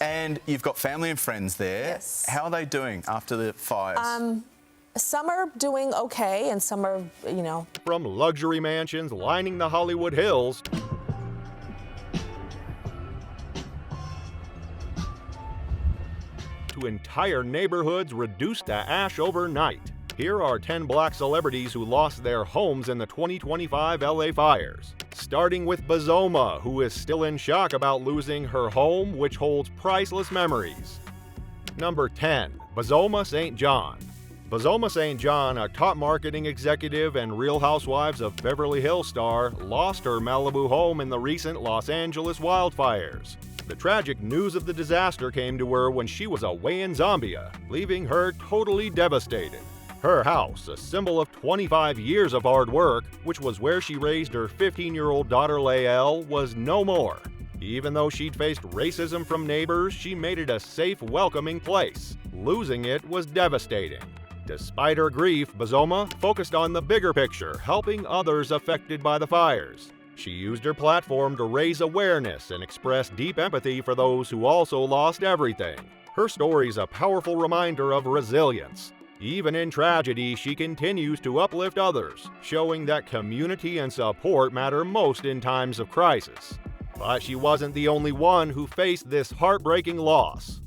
And you've got family and friends there. Yes. How are they doing after the fires? Some are doing okay, and some are, From luxury mansions lining the Hollywood Hills to entire neighborhoods reduced to ash overnight. Here are 10 black celebrities who lost their homes in the 2025 LA fires. Starting with Bazoma, who is still in shock about losing her home, which holds priceless memories. Number 10. Bazoma St. John. Bazoma St. John, a top marketing executive and Real Housewives of Beverly Hills star, lost her Malibu home in the recent Los Angeles wildfires. The tragic news of the disaster came to her when she was away in Zambia, leaving her totally devastated. Her house, a symbol of 25 years of hard work, which was where she raised her 15-year-old daughter Lael, was no more. Even though she'd faced racism from neighbors, she made it a safe, welcoming place. Losing it was devastating. Despite her grief, Bazoma focused on the bigger picture, helping others affected by the fires. She used her platform to raise awareness and express deep empathy for those who also lost everything. Her story's a powerful reminder of resilience. Even in tragedy, she continues to uplift others, showing that community and support matter most in times of crisis. But she wasn't the only one who faced this heartbreaking loss.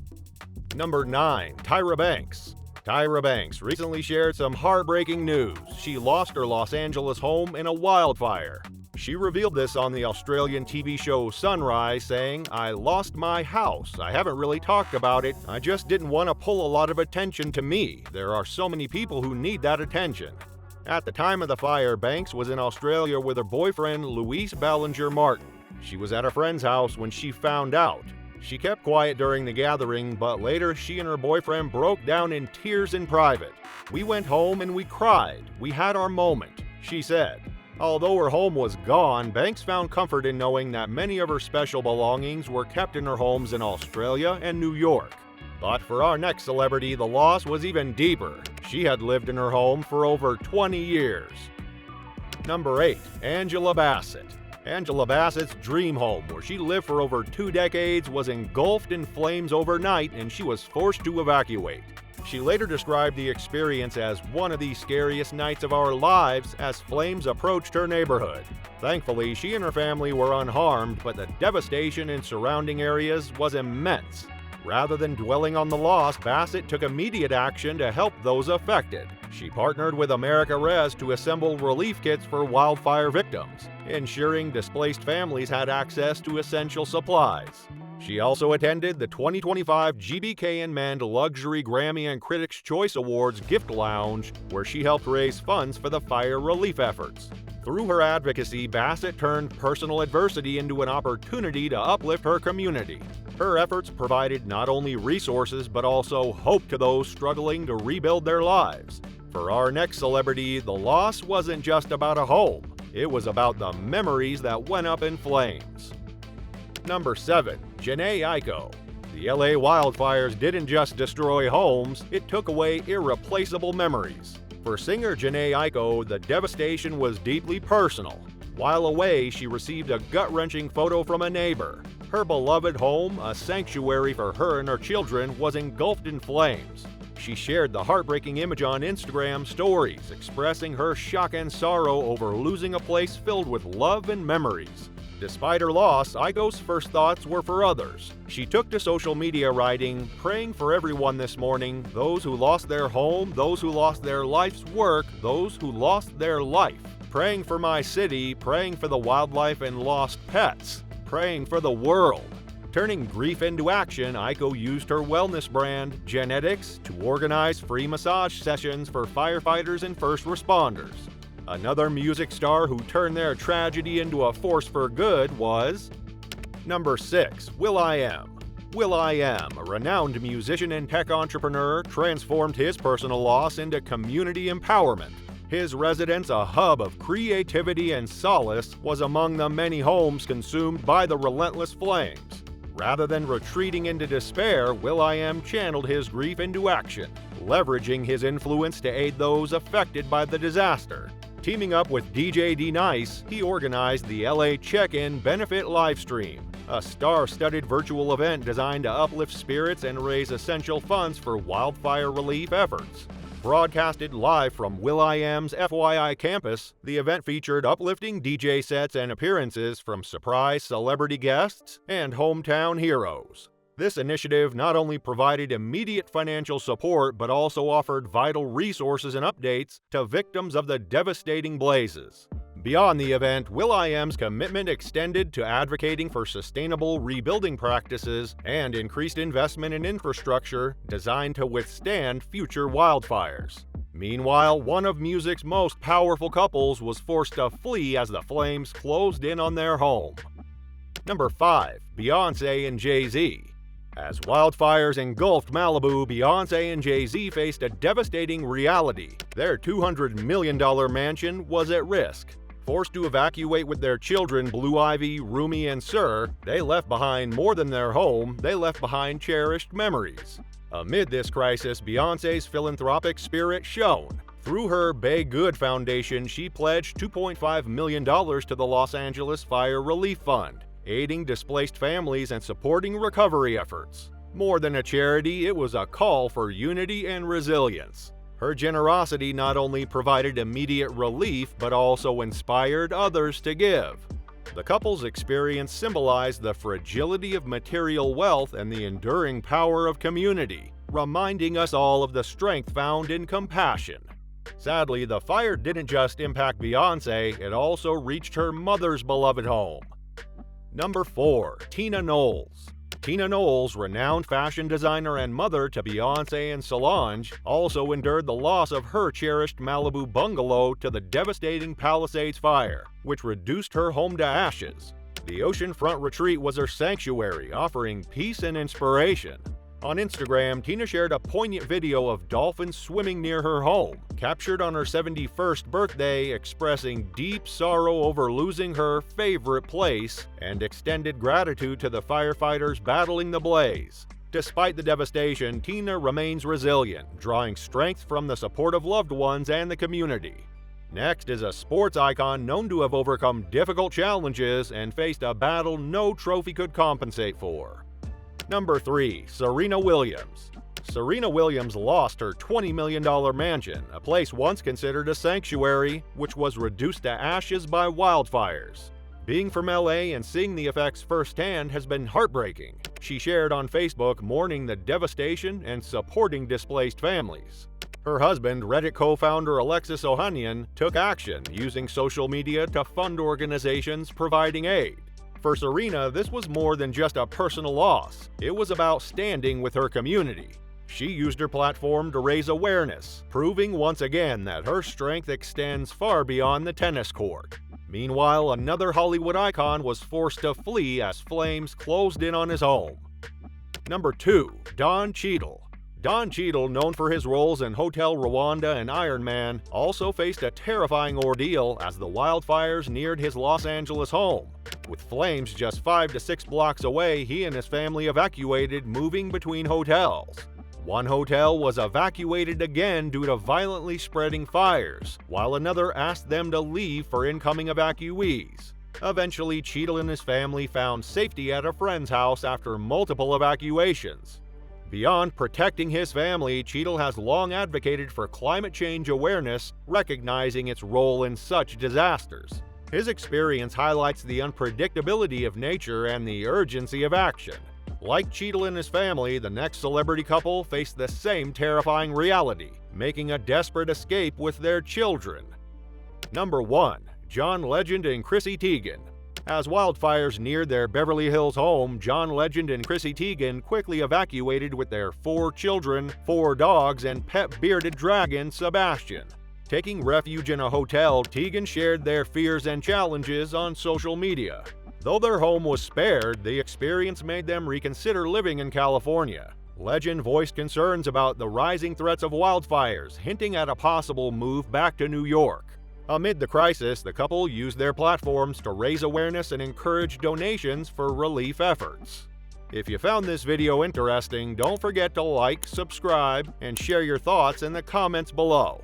Number 9. Tyra Banks. Tyra Banks recently shared some heartbreaking news. She lost her Los Angeles home in a wildfire. She revealed this on the Australian TV show Sunrise, saying, "I lost my house. I haven't really talked about it. I just didn't want to pull a lot of attention to me. There are so many people who need that attention." At the time of the fire, Banks was in Australia with her boyfriend, Louise Ballinger Martin. She was at a friend's house when she found out. She kept quiet during the gathering, but later she and her boyfriend broke down in tears in private. "We went home and we cried. We had our moment," she said. Although her home was gone, Banks found comfort in knowing that many of her special belongings were kept in her homes in Australia and New York. But for our next celebrity, the loss was even deeper. She had lived in her home for over 20 years. Number 8. Angela Bassett. Angela Bassett's dream home, where she lived for over 2 decades, was engulfed in flames overnight and she was forced to evacuate. She later described the experience as one of the scariest nights of our lives as flames approached her neighborhood. Thankfully, she and her family were unharmed, but the devastation in surrounding areas was immense. Rather than dwelling on the loss, Bassett took immediate action to help those affected. She partnered with America Res to assemble relief kits for wildfire victims, ensuring displaced families had access to essential supplies. She also attended the 2025 GBK and Manned Luxury Grammy and Critics' Choice Awards Gift Lounge, where she helped raise funds for the fire relief efforts. Through her advocacy, Bassett turned personal adversity into an opportunity to uplift her community. Her efforts provided not only resources but also hope to those struggling to rebuild their lives. For our next celebrity, the loss wasn't just about a home. It was about the memories that went up in flames. Number 7. Jhené Aiko. The LA wildfires didn't just destroy homes, it took away irreplaceable memories. For singer Jhené Aiko, the devastation was deeply personal. While away, she received a gut-wrenching photo from a neighbor. Her beloved home, a sanctuary for her and her children, was engulfed in flames. She shared the heartbreaking image on Instagram stories, expressing her shock and sorrow over losing a place filled with love and memories. Despite her loss, Aiko's first thoughts were for others. She took to social media writing, "Praying for everyone this morning, those who lost their home, those who lost their life's work, those who lost their life. Praying for my city, praying for the wildlife and lost pets, praying for the world." Turning grief into action, Aiko used her wellness brand, Genetics, to organize free massage sessions for firefighters and first responders. Another music star who turned their tragedy into a force for good was Number 6. will.i.am. will.i.am, a renowned musician and tech entrepreneur, transformed his personal loss into community empowerment. His residence, a hub of creativity and solace, was among the many homes consumed by the relentless flames. Rather than retreating into despair, will.i.am channeled his grief into action, leveraging his influence to aid those affected by the disaster. Teaming up with DJ D Nice, he organized the LA Check-In benefit livestream. a star-studded virtual event designed to uplift spirits and raise essential funds for wildfire relief efforts. Broadcasted live from will.i.am's FYI campus, the event featured uplifting DJ sets and appearances from surprise celebrity guests and hometown heroes. This initiative not only provided immediate financial support but also offered vital resources and updates to victims of the devastating blazes. Beyond the event, will.i.am's commitment extended to advocating for sustainable rebuilding practices and increased investment in infrastructure designed to withstand future wildfires. Meanwhile, one of music's most powerful couples was forced to flee as the flames closed in on their home. Number 5. Beyoncé and Jay-Z. As wildfires engulfed Malibu, Beyoncé and Jay-Z faced a devastating reality. Their $200 million mansion was at risk. Forced to evacuate with their children Blue Ivy, Rumi, and Sir, they left behind more than their home, they left behind cherished memories. Amid this crisis, Beyoncé's philanthropic spirit shone. Through her Bay Good Foundation, she pledged $2.5 million to the Los Angeles Fire Relief Fund, aiding displaced families and supporting recovery efforts. More than a charity, it was a call for unity and resilience. Her generosity not only provided immediate relief, but also inspired others to give. The couple's experience symbolized the fragility of material wealth and the enduring power of community, reminding us all of the strength found in compassion. Sadly, the fire didn't just impact Beyoncé, it also reached her mother's beloved home. Number 4. Tina Knowles. Tina Knowles, renowned fashion designer and mother to Beyoncé and Solange, also endured the loss of her cherished Malibu bungalow to the devastating Palisades fire, which reduced her home to ashes. The oceanfront retreat was her sanctuary, offering peace and inspiration. On Instagram, Tina shared a poignant video of dolphins swimming near her home, captured on her 71st birthday, expressing deep sorrow over losing her favorite place and extended gratitude to the firefighters battling the blaze. Despite the devastation, Tina remains resilient, drawing strength from the support of loved ones and the community. Next is a sports icon known to have overcome difficult challenges and faced a battle no trophy could compensate for. Number 3. Serena Williams. Serena Williams lost her $20 million mansion, a place once considered a sanctuary, which was reduced to ashes by wildfires. Being from LA and seeing the effects firsthand has been heartbreaking. She shared on Facebook mourning the devastation and supporting displaced families. Her husband, Reddit co-founder Alexis Ohanian, took action, using social media to fund organizations providing aid. For Serena, this was more than just a personal loss. It was about standing with her community. She used her platform to raise awareness, proving once again that her strength extends far beyond the tennis court. Meanwhile, another Hollywood icon was forced to flee as flames closed in on his home. Number 2. Don Cheadle. Don Cheadle, known for his roles in Hotel Rwanda and Iron Man, also faced a terrifying ordeal as the wildfires neared his Los Angeles home. With flames just 5 to 6 blocks away, he and his family evacuated, moving between hotels. One hotel was evacuated again due to violently spreading fires, while another asked them to leave for incoming evacuees. Eventually, Cheadle and his family found safety at a friend's house after multiple evacuations. Beyond protecting his family, Cheadle has long advocated for climate change awareness, recognizing its role in such disasters. His experience highlights the unpredictability of nature and the urgency of action. Like Cheadle and his family, the next celebrity couple faced the same terrifying reality, making a desperate escape with their children. Number 1. John Legend and Chrissy Teigen. As wildfires neared their Beverly Hills home, John Legend and Chrissy Teigen quickly evacuated with their 4 children, 4 dogs, and pet bearded dragon, Sebastian. Taking refuge in a hotel, Teigen shared their fears and challenges on social media. Though their home was spared, the experience made them reconsider living in California. Legend voiced concerns about the rising threats of wildfires, hinting at a possible move back to New York. Amid the crisis, the couple used their platforms to raise awareness and encourage donations for relief efforts. If you found this video interesting, don't forget to like, subscribe, and share your thoughts in the comments below.